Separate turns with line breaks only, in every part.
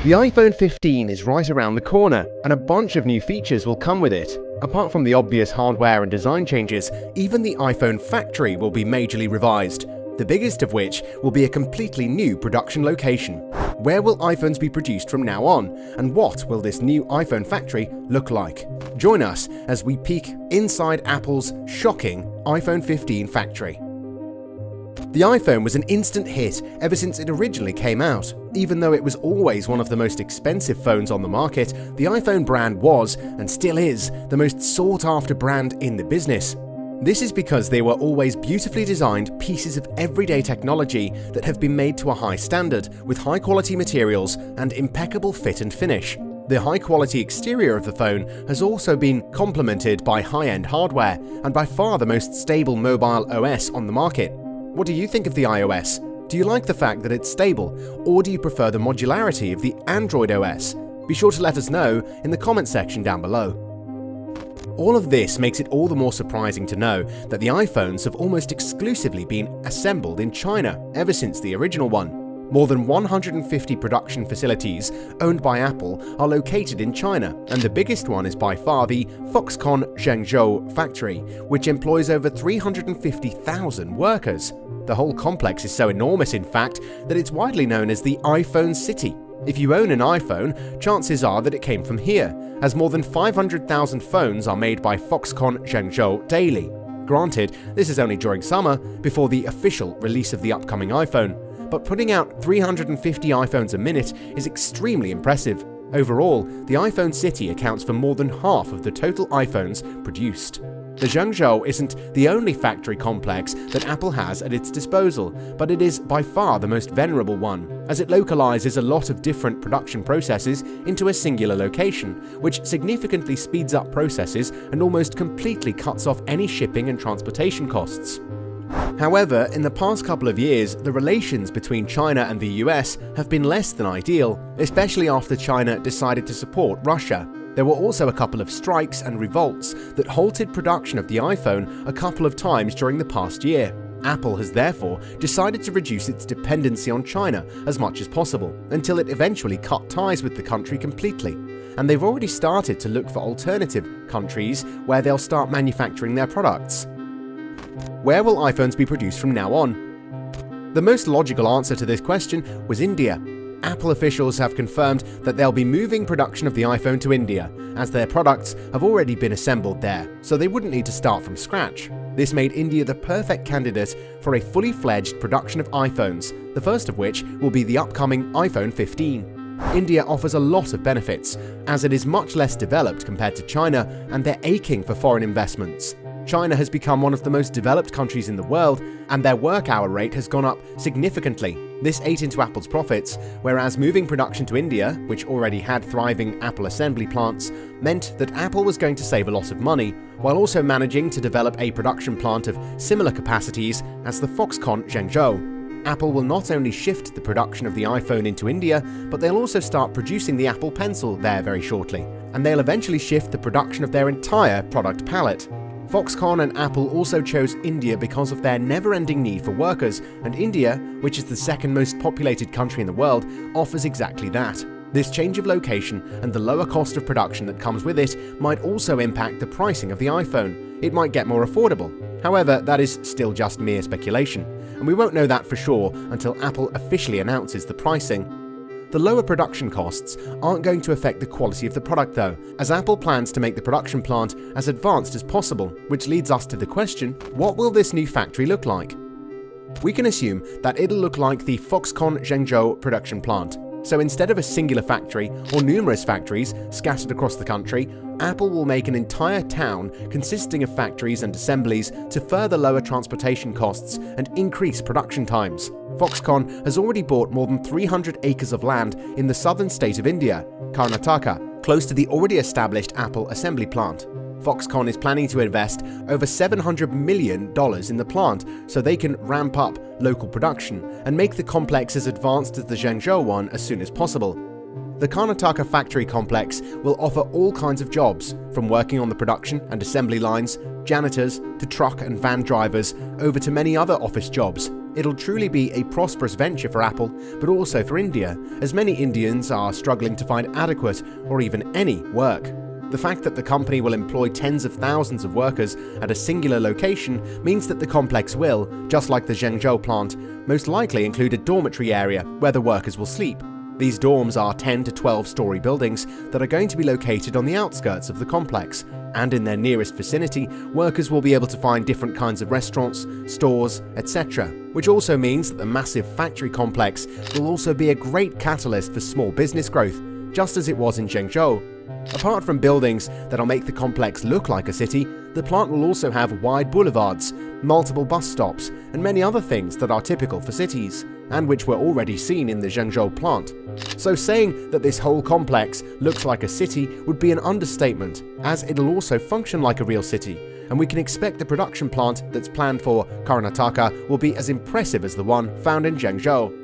The iPhone 15 is right around the corner, and a bunch of new features will come with it. Apart from the obvious hardware and design changes, even the iPhone factory will be majorly revised, the biggest of which will be a completely new production location. Where will iPhones be produced from now on, and what will this new iPhone factory look like? Join us as we peek inside Apple's shocking iPhone 15 factory. The iPhone was an instant hit ever since it originally came out. Even though it was always one of the most expensive phones on the market, the iPhone brand was, and still is, the most sought-after brand in the business. This is because they were always beautifully designed pieces of everyday technology that have been made to a high standard, with high-quality materials and impeccable fit and finish. The high-quality exterior of the phone has also been complemented by high-end hardware, and by far the most stable mobile OS on the market. What do you think of the iOS? Do you like the fact that it's stable, or do you prefer the modularity of the Android OS? Be sure to let us know in the comments section down below. All of this makes it all the more surprising to know that the iPhones have almost exclusively been assembled in China ever since the original one. More than 150 production facilities owned by Apple are located in China, and the biggest one is by far the Foxconn Zhengzhou factory, which employs over 350,000 workers. The whole complex is so enormous, in fact, that it's widely known as the iPhone City. If you own an iPhone, chances are that it came from here, as more than 500,000 phones are made by Foxconn Zhengzhou daily. Granted, this is only during summer, before the official release of the upcoming iPhone, but putting out 350 iPhones a minute is extremely impressive. Overall, the iPhone City accounts for more than half of the total iPhones produced. The Zhengzhou isn't the only factory complex that Apple has at its disposal, but it is by far the most venerable one, as it localizes a lot of different production processes into a singular location, which significantly speeds up processes and almost completely cuts off any shipping and transportation costs. However, in the past couple of years, the relations between China and the US have been less than ideal, especially after China decided to support Russia. There were also a couple of strikes and revolts that halted production of the iPhone a couple of times during the past year. Apple has therefore decided to reduce its dependency on China as much as possible, until it eventually cut ties with the country completely. And they've already started to look for alternative countries where they'll start manufacturing their products. Where will iPhones be produced from now on? The most logical answer to this question was India. Apple officials have confirmed that they'll be moving production of the iPhone to India, as their products have already been assembled there, so they wouldn't need to start from scratch. This made India the perfect candidate for a fully fledged production of iPhones, the first of which will be the upcoming iPhone 15. India offers a lot of benefits, as it is much less developed compared to China, and they're aching for foreign investments. China has become one of the most developed countries in the world, and their work hour rate has gone up significantly. This ate into Apple's profits, whereas moving production to India, which already had thriving Apple assembly plants, meant that Apple was going to save a lot of money, while also managing to develop a production plant of similar capacities as the Foxconn Zhengzhou. Apple will not only shift the production of the iPhone into India, but they'll also start producing the Apple Pencil there very shortly, and they'll eventually shift the production of their entire product palette. Foxconn and Apple also chose India because of their never-ending need for workers, and India, which is the second most populated country in the world, offers exactly that. This change of location and the lower cost of production that comes with it might also impact the pricing of the iPhone. It might get more affordable. However, that is still just mere speculation, and we won't know that for sure until Apple officially announces the pricing. The lower production costs aren't going to affect the quality of the product though, as Apple plans to make the production plant as advanced as possible, which leads us to the question, what will this new factory look like? We can assume that it'll look like the Foxconn Zhengzhou production plant. So instead of a singular factory or numerous factories scattered across the country, Apple will make an entire town consisting of factories and assemblies to further lower transportation costs and increase production times. Foxconn has already bought more than 300 acres of land in the southern state of India, Karnataka, close to the already established Apple assembly plant. Foxconn is planning to invest over $700 million in the plant so they can ramp up local production and make the complex as advanced as the Zhengzhou one as soon as possible. The Karnataka factory complex will offer all kinds of jobs, from working on the production and assembly lines, janitors, to truck and van drivers, over to many other office jobs. It'll truly be a prosperous venture for Apple, but also for India, as many Indians are struggling to find adequate or even any work. The fact that the company will employ tens of thousands of workers at a singular location means that the complex will, just like the Zhengzhou plant, most likely include a dormitory area where the workers will sleep. These dorms are 10 to 12-story buildings that are going to be located on the outskirts of the complex, and in their nearest vicinity, workers will be able to find different kinds of restaurants, stores, etc., which also means that the massive factory complex will also be a great catalyst for small business growth, just as it was in Zhengzhou. Apart from buildings that'll make the complex look like a city, the plant will also have wide boulevards, multiple bus stops, and many other things that are typical for cities, and which were already seen in the Zhengzhou plant. So saying that this whole complex looks like a city would be an understatement, as it'll also function like a real city, and we can expect the production plant that's planned for Karnataka will be as impressive as the one found in Zhengzhou.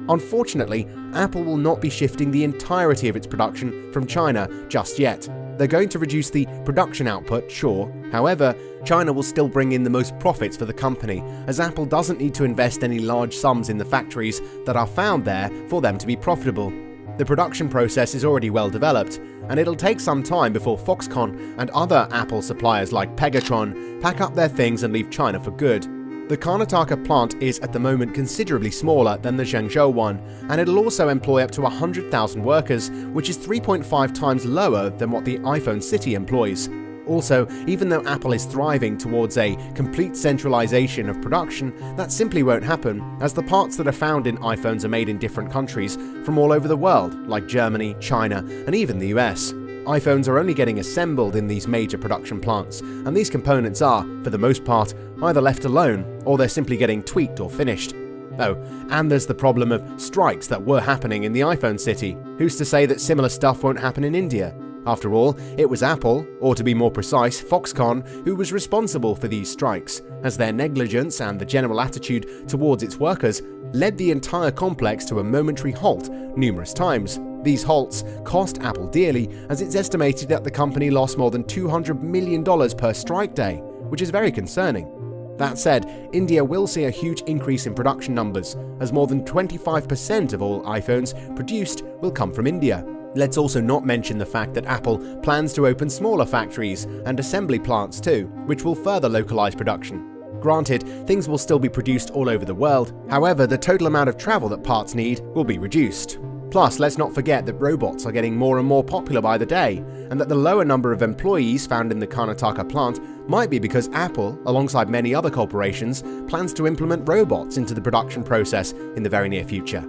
Unfortunately, Apple will not be shifting the entirety of its production from China just yet. They're going to reduce the production output, sure. However, China will still bring in the most profits for the company, as Apple doesn't need to invest any large sums in the factories that are found there for them to be profitable. The production process is already well developed, and it'll take some time before Foxconn and other Apple suppliers like Pegatron pack up their things and leave China for good. The Karnataka plant is at the moment considerably smaller than the Zhengzhou one, and it'll also employ up to 100,000 workers, which is 3.5 times lower than what the iPhone city employs. Also, even though Apple is thriving towards a complete centralization of production, that simply won't happen, as the parts that are found in iPhones are made in different countries from all over the world, like Germany, China, and even the US. iPhones are only getting assembled in these major production plants, and these components are, for the most part, either left alone or they're simply getting tweaked or finished. Oh, and there's the problem of strikes that were happening in the iPhone city. Who's to say that similar stuff won't happen in India? After all, it was Apple, or to be more precise, Foxconn, who was responsible for these strikes, as their negligence and the general attitude towards its workers led the entire complex to a momentary halt numerous times. These halts cost Apple dearly, as it's estimated that the company lost more than $200 million per strike day, which is very concerning. That said, India will see a huge increase in production numbers, as more than 25% of all iPhones produced will come from India. Let's also not mention the fact that Apple plans to open smaller factories and assembly plants too, which will further localize production. Granted, things will still be produced all over the world, however, the total amount of travel that parts need will be reduced. Plus, let's not forget that robots are getting more and more popular by the day, and that the lower number of employees found in the Karnataka plant might be because Apple, alongside many other corporations, plans to implement robots into the production process in the very near future.